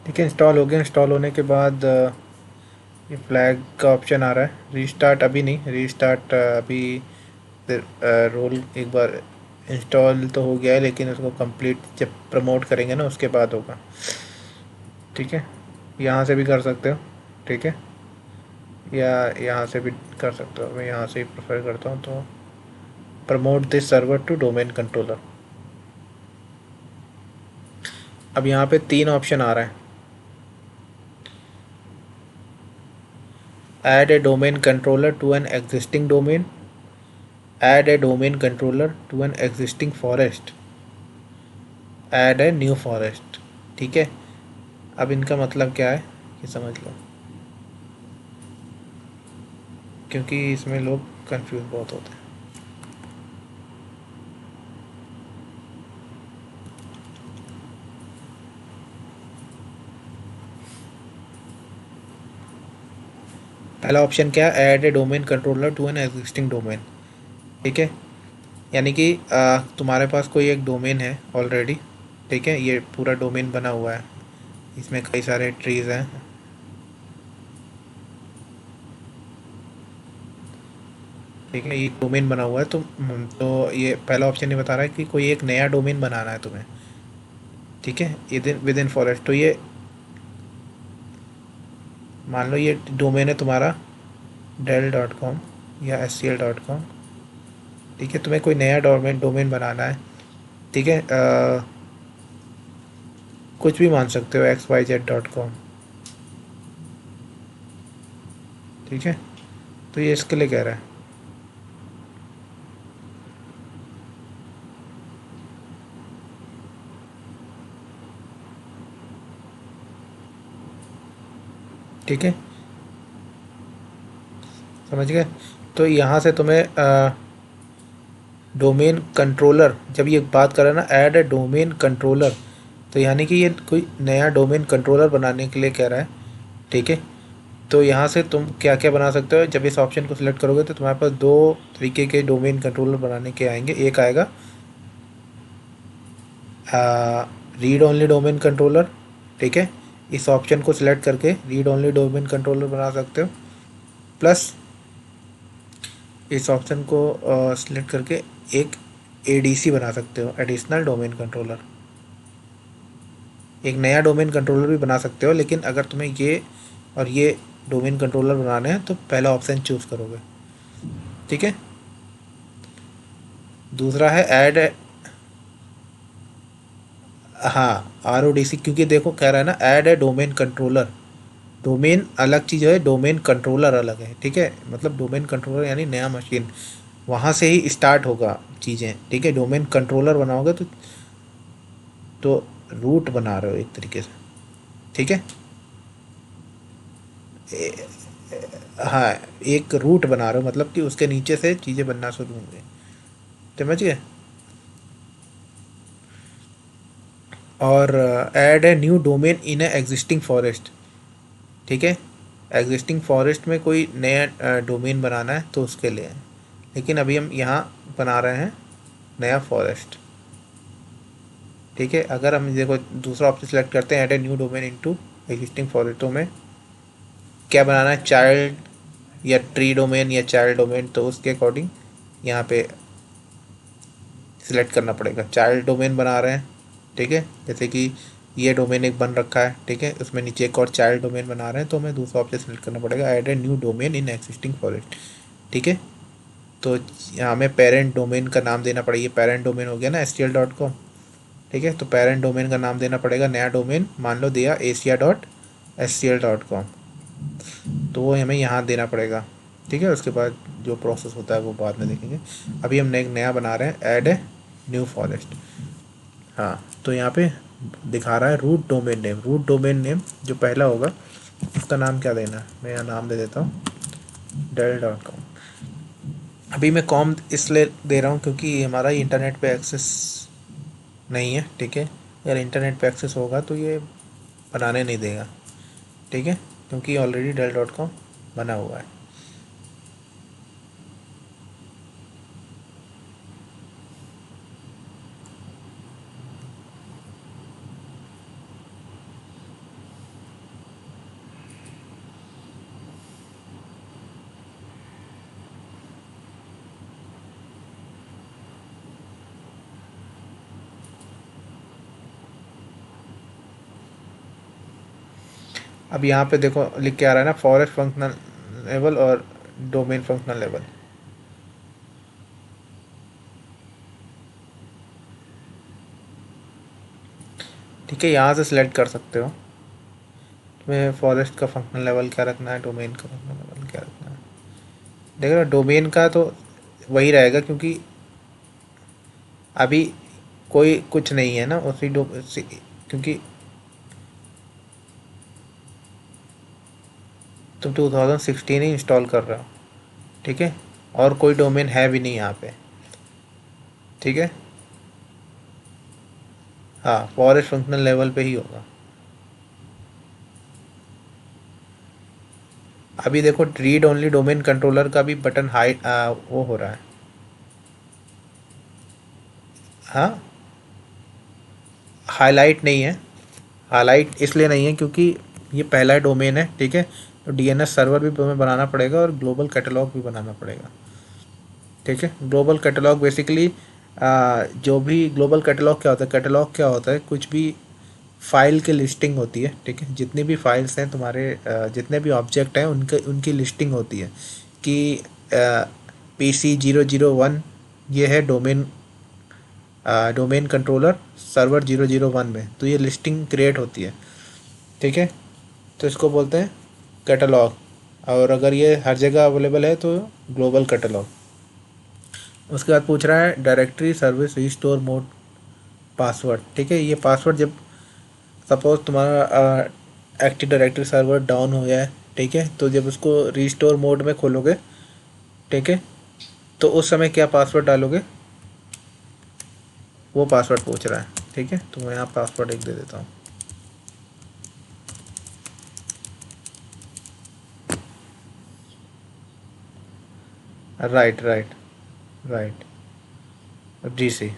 ठीक है, इंस्टॉल हो गया। इंस्टॉल होने के बाद ये फ्लैग का ऑप्शन आ रहा है। रीस्टार्ट अभी नहीं, रीस्टार्ट अभी रोल एक बार इंस्टॉल तो हो गया है, लेकिन उसको कंप्लीट जब प्रमोट करेंगे ना उसके बाद होगा। ठीक है, यहाँ से भी कर सकते हो। ठीक है, या यहाँ से भी कर सकते हो। मैं यहाँ से ही प्रेफर करता हूँ, तो promote this server to domain controller. अब यहाँ पे 3 ऑप्शन आ रहा है। Add a domain controller to an existing domain, add a domain controller to an existing forest, add a new forest. ठीक है, अब इनका मतलब क्या है ये समझ लो, क्योंकि इसमें लोग कंफ्यूज बहुत होते हैं। पहला ऑप्शन क्या है? Add a domain controller to an existing domain. ठीक है, यानी कि तुम्हारे पास कोई एक डोमेन है ऑलरेडी। ठीक है, ये पूरा डोमेन बना हुआ है, इसमें कई सारे ट्रीज़ हैं। ठीक है, ये डोमेन बना हुआ है, तो ये पहला ऑप्शन ये बता रहा है कि कोई एक नया डोमेन बनाना है तुम्हें। ठीक है, विद इन फॉरेस्ट। तो ये मान लो ये डोमेन है तुम्हारा del.com या scl.com। ठीक है, तुम्हें कोई नया डोमेन डोमेन बनाना है। ठीक है, कुछ भी मान सकते हो, xyz.com। ठीक है, तो ये इसके लिए कह रहा है। ठीक है, समझ गए? तो यहाँ से तुम्हें डोमेन कंट्रोलर, जब ये बात कर रहा है ना ऐड ए डोमेन कंट्रोलर, तो यानी कि ये कोई नया डोमेन कंट्रोलर बनाने के लिए कह रहा है। ठीक है, तो यहाँ से तुम क्या क्या बना सकते हो। जब इस ऑप्शन को सिलेक्ट करोगे तो तुम्हारे पास 2 तरीके के डोमेन कंट्रोलर बनाने के आएंगे। एक आएगा रीड ओनली डोमेन कंट्रोलर। ठीक है, इस ऑप्शन को सिलेक्ट करके रीड ओनली डोमेन कंट्रोलर बना सकते हो। प्लस इस ऑप्शन को सिलेक्ट करके एक एडीसी बना सकते हो, एडिशनल डोमेन कंट्रोलर। एक नया डोमेन कंट्रोलर भी बना सकते हो, लेकिन अगर तुम्हें ये और ये डोमेन कंट्रोलर बनाने हैं तो पहला ऑप्शन चूज करोगे। ठीक है, दूसरा है ऐड। हाँ, आर ओ डी सी, क्योंकि देखो कह रहा है ना add a domain controller. Domain अलग चीज़ है, डोमेन कंट्रोलर अलग है। ठीक है, मतलब डोमेन कंट्रोलर यानी नया मशीन, वहाँ से ही स्टार्ट होगा चीज़ें। ठीक है, डोमेन कंट्रोलर बनाओगे तो रूट बना रहे हो एक तरीके से। ठीक है, हाँ, एक रूट बना रहे हो, मतलब कि उसके नीचे से चीज़ें बनना शुरू होंगी। समझ गए? और add a new domain in A existing forest. ठीक है, एग्जिस्टिंग फॉरेस्ट में कोई नया डोमेन बनाना है तो उसके लिए है, लेकिन अभी हम यहाँ बना रहे हैं नया फॉरेस्ट। ठीक है, अगर हम देखो दूसरा ऑप्शन सेलेक्ट करते हैं add a new domain into existing forest, तो हमें क्या बनाना है? चाइल्ड या ट्री डोमेन या चाइल्ड डोमेन, तो उसके अकॉर्डिंग यहाँ पे सिलेक्ट करना पड़ेगा। चाइल्ड डोमेन बना रहे हैं, ठीक है, जैसे कि ये डोमेन एक बन रखा है। ठीक है, उसमें नीचे एक और चाइल्ड डोमेन बना रहे हैं, तो हमें दूसरा ऑप्शन सेलेक्ट करना पड़ेगा add a new domain in existing forest. ठीक है, तो यहाँ हमें पेरेंट डोमेन का नाम देना पड़ेगा। पेरेंट डोमेन हो गया ना scl.com। ठीक है, तो पेरेंट डोमेन का नाम देना पड़ेगा। नया डोमेन मान लो दिया asia.scl.com, तो वो हमें यहाँ देना पड़ेगा। ठीक है, उसके बाद जो प्रोसेस होता है वो बाद में देखेंगे। अभी हम एक नया बना रहे हैं ऐड ए न्यू फॉरेस्ट। हाँ, तो यहाँ पे दिखा रहा है root domain name. Root domain name जो पहला होगा उसका नाम क्या देना है, मैं यहाँ नाम दे देता हूँ del.com। अभी मैं कॉम इसलिए दे रहा हूँ क्योंकि हमारा इंटरनेट पे एक्सेस नहीं है। ठीक है, अगर इंटरनेट पे एक्सेस होगा तो ये बनाने नहीं देगा। ठीक है, क्योंकि ऑलरेडी del.com बना हुआ है। अब यहाँ पे देखो लिख के आ रहा है ना, फॉरेस्ट फंक्शनल लेवल और डोमेन फंक्शनल लेवल। ठीक है, यहाँ से सिलेक्ट कर सकते हो तुम्हें फॉरेस्ट का फंक्शनल लेवल क्या रखना है, डोमेन का फंक्शनल लेवल क्या रखना है। देख रहे हो, डोमेन का तो वही रहेगा क्योंकि अभी कोई कुछ नहीं है ना क्योंकि तुम 2016 ही इंस्टॉल कर रहे हो। ठीक है, और कोई डोमेन है भी नहीं यहाँ पे। ठीक है, हाँ फॉरेस्ट फंक्शनल लेवल पे ही होगा। अभी देखो रीड ओनली डोमेन कंट्रोलर का भी बटन वो हो रहा है। हाँ, हाईलाइट नहीं है। हाईलाइट इसलिए नहीं है क्योंकि ये पहला डोमेन है। ठीक है, तो डीएनएस सर्वर भी तुम्हें बनाना पड़ेगा और ग्लोबल कैटलॉग भी बनाना पड़ेगा। ठीक है, ग्लोबल कैटलॉग बेसिकली जो भी ग्लोबल कैटलॉग क्या होता है, कैटलॉग क्या होता है, कुछ भी फाइल की लिस्टिंग होती है। ठीक है, जितनी भी फाइल्स हैं तुम्हारे, जितने भी ऑब्जेक्ट हैं उनके उनकी लिस्टिंग होती है कि PC 001 ये है डोमेन कंट्रोलर सर्वर 001 में, तो ये लिस्टिंग क्रिएट होती है। ठीक है, तो इसको बोलते हैं कैटलॉग। और अगर ये हर जगह अवेलेबल है तो ग्लोबल कैटलॉग। उसके बाद पूछ रहा है directory service restore mode password. ठीक है, ये पासवर्ड जब सपोज तुम्हारा एक्टिव डायरेक्टरी सर्वर डाउन हो गया है, ठीक है, तो जब उसको रिस्टोर मोड में खोलोगे, ठीक है, तो उस समय क्या पासवर्ड डालोगे, वो पासवर्ड पूछ रहा है। ठीक है, तो मैं यहाँ पासवर्ड एक दे देता हूँ। Right right right, GC।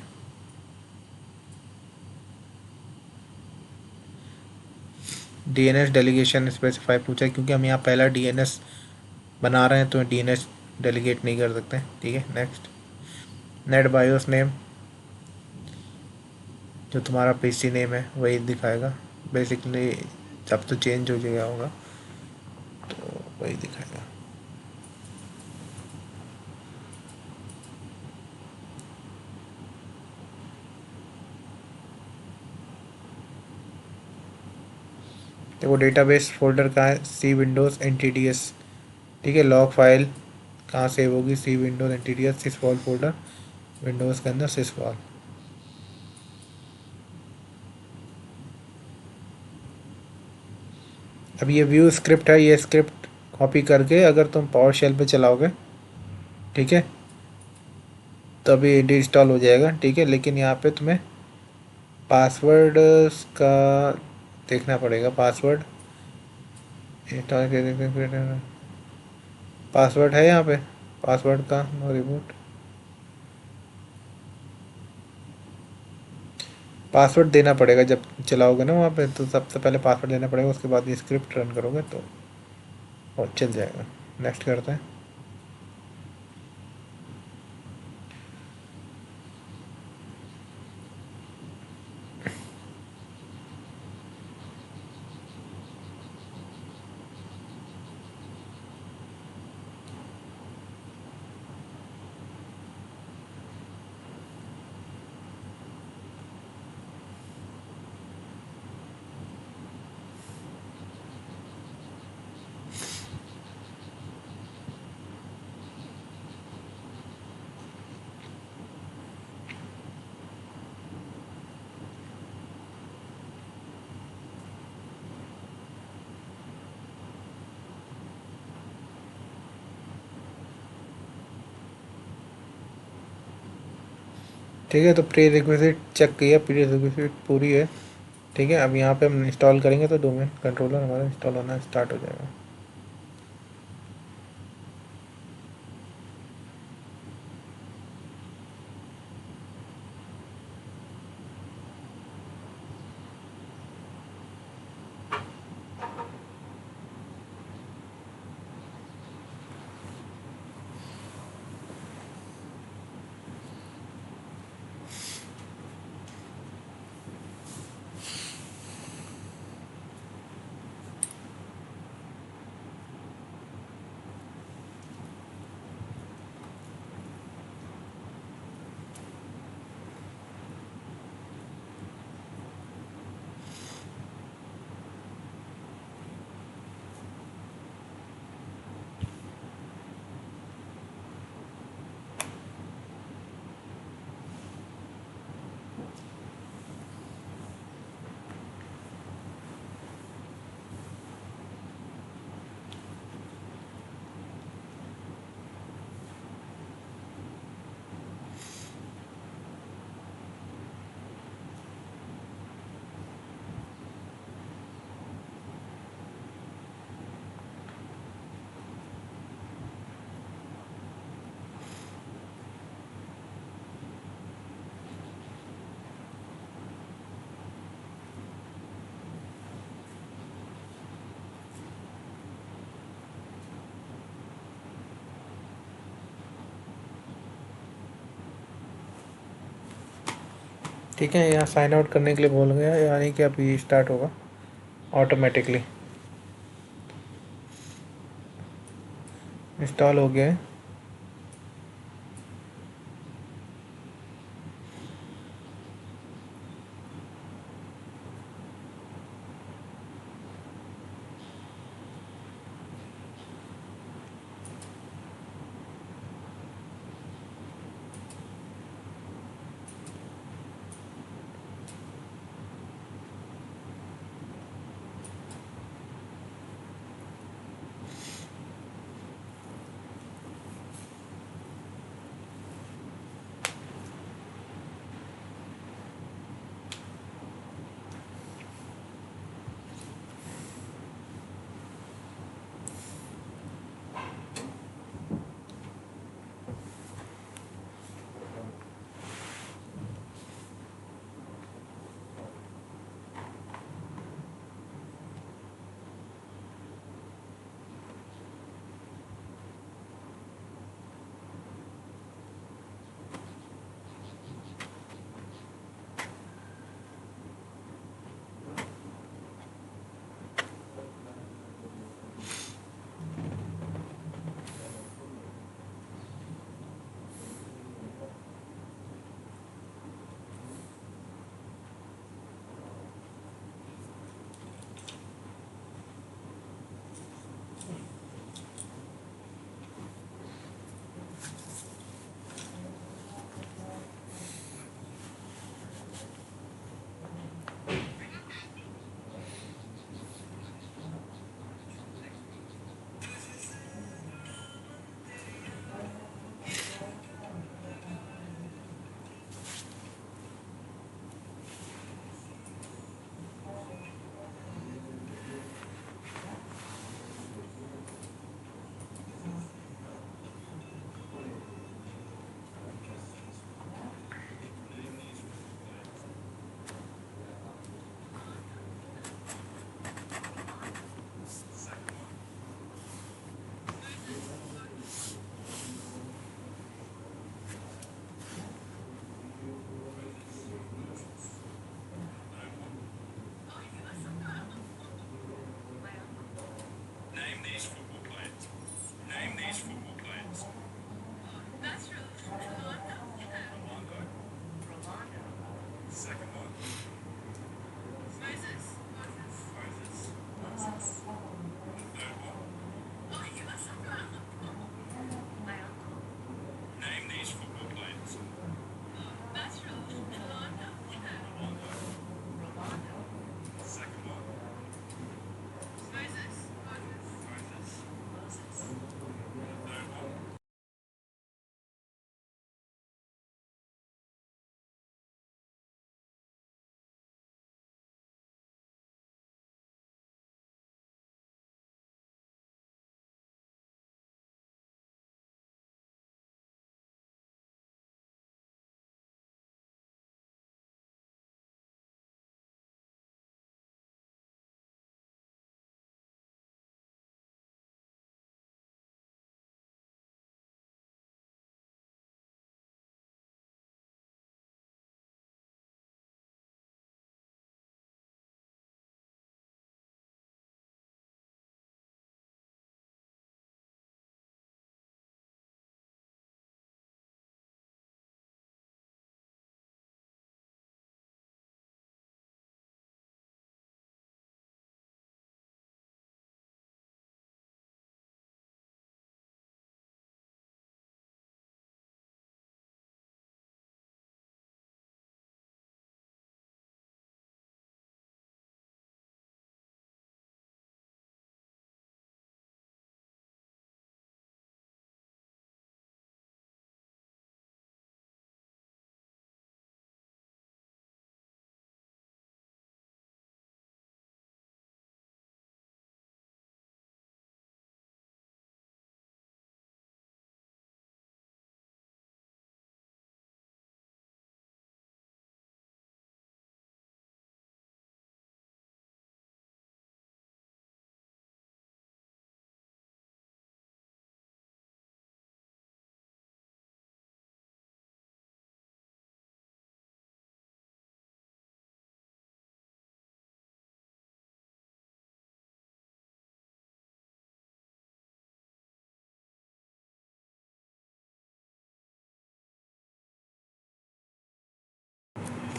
DNS delegation specify पूछा है क्योंकि हम यहाँ पहला DNS बना रहे हैं तो DNS डेलीगेट नहीं कर सकते। ठीक है, नेक्स्ट। नेट बायोस नेम, जो तुम्हारा PC नेम है वही दिखाएगा बेसिकली। जब तो चेंज हो गया होगा तो वही दिखाएगा। देखो डेटाबेस फोल्डर कहाँ है, सी विंडोज़ NTDS। ठीक है, लॉग फाइल कहाँ सेव होगी, सी विंडोज़ NTDS सिसवॉल फोल्डर, विंडोज़ के अंदर सिसवॉल। अब ये व्यू स्क्रिप्ट है, ये स्क्रिप्ट कॉपी करके अगर तुम पावर शेल पे चलाओगे, ठीक है, तो अभी इंस्टॉल हो जाएगा। ठीक है, लेकिन यहाँ पे तुम्हें पासवर्ड का देखना पड़ेगा। पासवर्ड इंस्टॉल, पासवर्ड है यहाँ पे, पासवर्ड का नो रिमूट। पासवर्ड देना पड़ेगा जब चलाओगे ना वहाँ पे, तो सबसे पहले पासवर्ड देना पड़ेगा, उसके बाद ये स्क्रिप्ट रन करोगे तो और चल जाएगा। नेक्स्ट करते हैं। ठीक है, तो प्री रिक्विजिट चेक किया, प्री रिक्विजिट पूरी है। ठीक है, अब यहाँ पे हम इंस्टॉल करेंगे तो डोमेन कंट्रोलर हमारा इंस्टॉल होना स्टार्ट हो जाएगा। ठीक है, यहाँ साइन आउट करने के लिए बोल गया, यानी कि अभी स्टार्ट होगा ऑटोमेटिकली। इंस्टॉल हो गया है।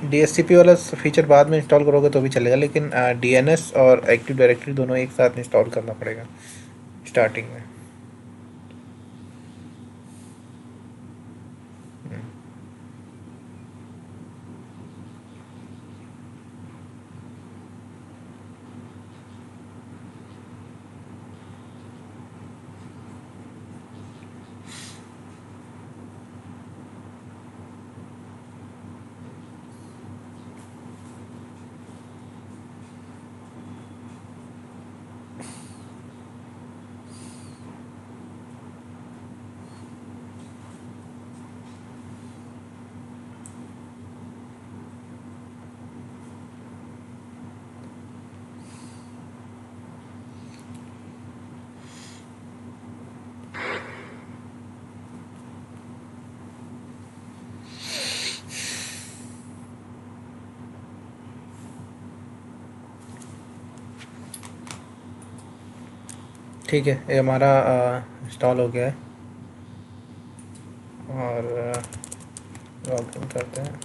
DHCP वाला फीचर बाद में इंस्टॉल करोगे तो भी चलेगा, लेकिन DNS और एक्टिव डायरेक्टरी दोनों एक साथ इंस्टॉल करना पड़ेगा स्टार्टिंग में। ठीक है, ये हमारा इंस्टॉल हो गया है और लॉग इन करते हैं।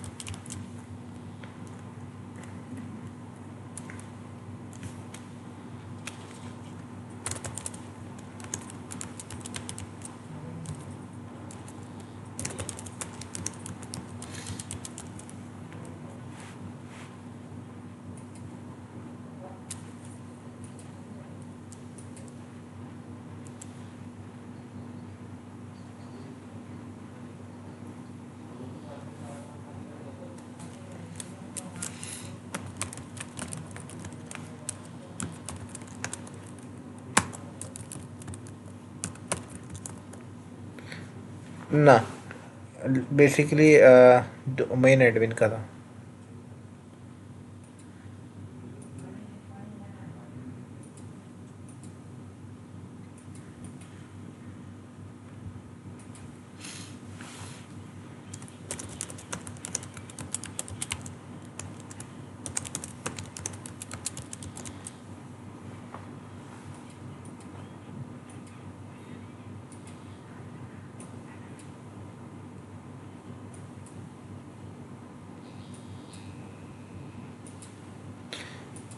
ना, बेसिकली डोमेन एडमिन का था।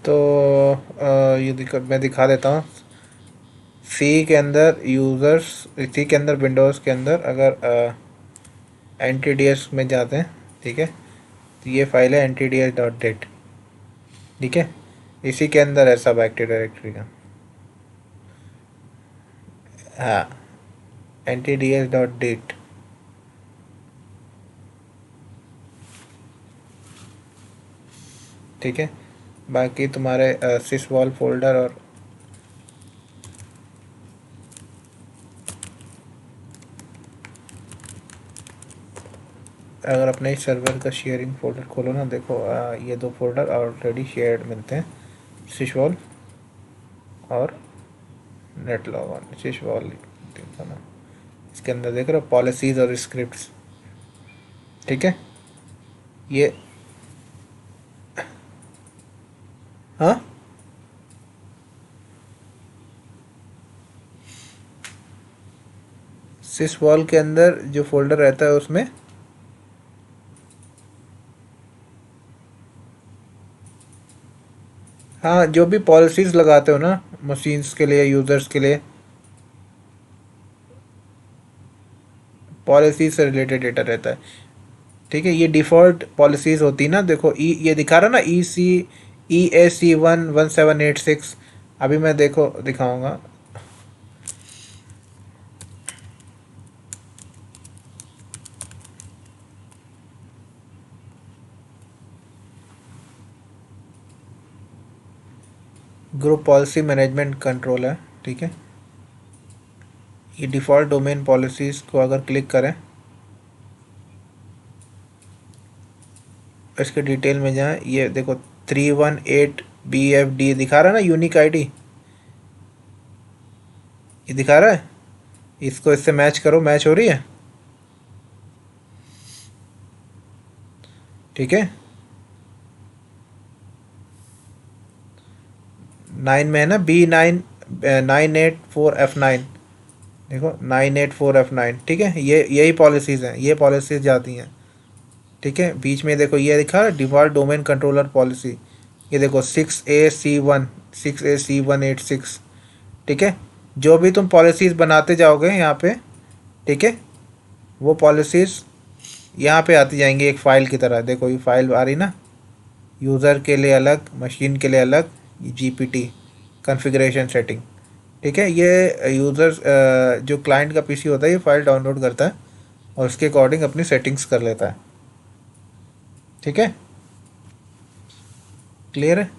तो मैं दिखा देता हूँ। सी के अंदर यूज़र्स, सी के अंदर विंडोज़ के अंदर अगर NTDS में जाते हैं, ठीक है, तो ये फाइल है ntds.dat, ठीक है, इसी के अंदर है सब एक्टिव डायरेक्टरी का। हाँ, ntds.dat। ठीक है, बाकी तुम्हारे sysvol फोल्डर और अगर अपने सर्वर का शेयरिंग फोल्डर खोलो ना, देखो ये दो फोल्डर ऑलरेडी शेयर्ड मिलते हैं, sysvol और नेट लॉगऑन। sysvol देखो ना, इसके अंदर देख रहे हो पॉलिसीज़ और स्क्रिप्ट्स, ठीक है, ये हाँ sysvol के अंदर जो फोल्डर रहता है उसमें हाँ, जो भी पॉलिसीज़ लगाते हो ना मशीन्स के लिए, यूज़र्स के लिए, पॉलिसी से रिलेटेड डेटा रहता है, ठीक है। ये डिफ़ॉल्ट पॉलिसीज़ होती है ना, देखो ये दिखा रहा ना, EAC 1786। अभी मैं देखो दिखाऊंगा। ग्रुप पॉलिसी मैनेजमेंट कंट्रोल है, ठीक है। ये डिफ़ॉल्ट डोमेन पॉलिसीज़ को अगर क्लिक करें, इसके डिटेल में जाएं, ये देखो 318BFD दिखा रहा है ना, यूनिक आईडी, ये दिखा रहा है। इसको इससे मैच करो, मैच हो रही है, ठीक है। 9 में है ना, B984F9, देखो 984F9, ठीक है। ये यही पॉलिसीज़ हैं, ये पॉलिसीज़ जाती हैं। ठीक है, बीच में देखो ये लिखा डिफ़ॉल्ट डोमेन कंट्रोलर पॉलिसी, ये देखो 6AC186, ठीक है। जो भी तुम पॉलिसीज़ बनाते जाओगे यहाँ पे, ठीक है, वो पॉलिसीज़ यहाँ पे आती जाएंगी एक फ़ाइल की तरह। देखो ये फाइल आ रही ना, यूज़र के लिए अलग, मशीन के लिए अलग, जीपीटी कॉन्फ़िगरेशन सेटिंग, ठीक है। ये यूज़र जो क्लाइंट का पीसी होता है ये फाइल डाउनलोड करता है और उसके अकॉर्डिंग अपनी सेटिंग्स कर लेता है, ठीक है। क्लियर है?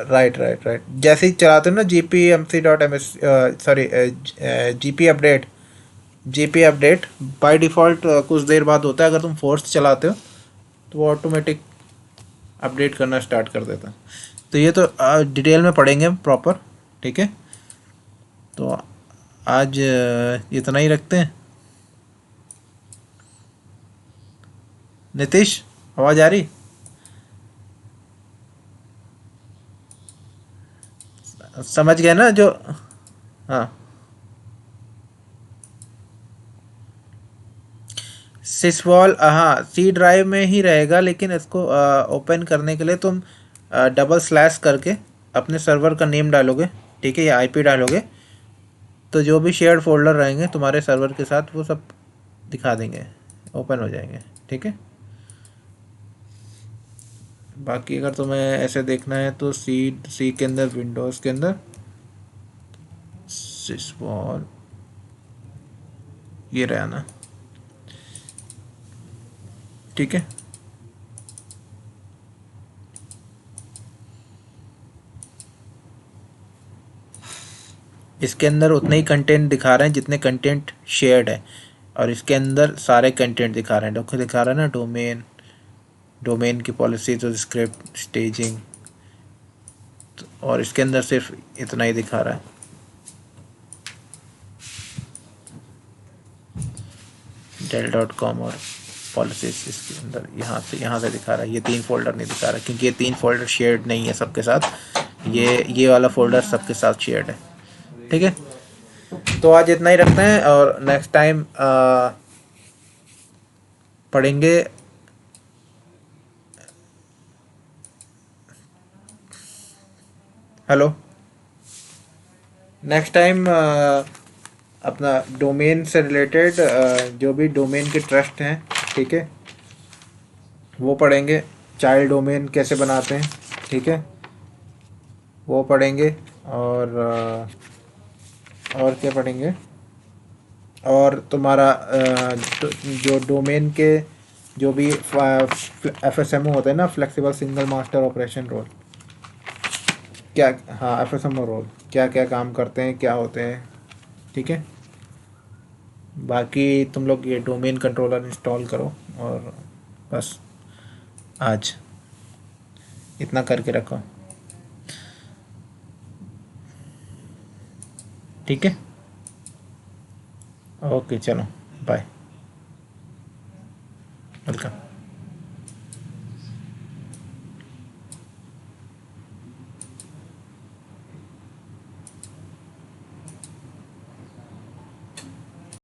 राइट राइट राइट, जैसे ही चलाते हो ना G P M C dot M S, sorry, G P update by default कुछ देर बाद होता है। अगर तुम फोर्स चलाते हो तो वो ऑटोमेटिक अपडेट करना स्टार्ट कर देता है। तो ये तो डिटेल में पढ़ेंगे हम प्रॉपर, ठीक है। तो आज इतना ही रखते हैं। नीतीश, आवाज़ आ रही? समझ गए ना जो? हाँ, सिसवॉल, हाँ, सी ड्राइव में ही रहेगा, लेकिन इसको ओपन करने के लिए तुम डबल स्लैश करके अपने सर्वर का नेम डालोगे, ठीक है, या आईपी डालोगे, तो जो भी शेयर्ड फोल्डर रहेंगे तुम्हारे सर्वर के साथ वो सब दिखा देंगे, ओपन हो जाएंगे, ठीक है। बाकी अगर तुम्हें ऐसे देखना है तो सी सी के अंदर, विंडोज़ के अंदर सिसवॉल ये रहा ना, ठीक है। इसके अंदर उतने ही कंटेंट दिखा रहे हैं जितने कंटेंट शेयर्ड है, और इसके अंदर सारे कंटेंट दिखा रहे हैं। देखो दिखा रहा है ना, डोमेन, डोमेन की पॉलिसीज और स्क्रिप्ट स्टेजिंग, और इसके अंदर सिर्फ इतना ही दिखा रहा है। Dell.com और पॉलिसीज इसके अंदर यहाँ से दिखा रहा है। ये 3 फोल्डर नहीं दिखा रहा क्योंकि ये 3 फोल्डर शेयर्ड नहीं है सबके साथ। ये वाला फोल्डर सबके साथ शेयर्ड है, ठीक है। तो आज इतना ही रखते हैं और नेक्स्ट टाइम पढ़ेंगे। हेलो, नेक्स्ट टाइम अपना डोमेन से रिलेटेड जो भी डोमेन के ट्रस्ट हैं, ठीक है, वो पढ़ेंगे। चाइल्ड डोमेन कैसे बनाते हैं, ठीक है, वो पढ़ेंगे। और और क्या पढ़ेंगे? और तुम्हारा जो डोमेन के जो भी एफ एस एम ओ होता है ना, flexible single master operation role, क्या, हाँ, F S M O role क्या क्या काम करते हैं, क्या होते हैं, ठीक है। बाकी तुम लोग ये डोमेन कंट्रोलर इंस्टॉल करो, और बस आज इतना करके रखो, ठीक है। ओके, चलो, बाय, वेलकम।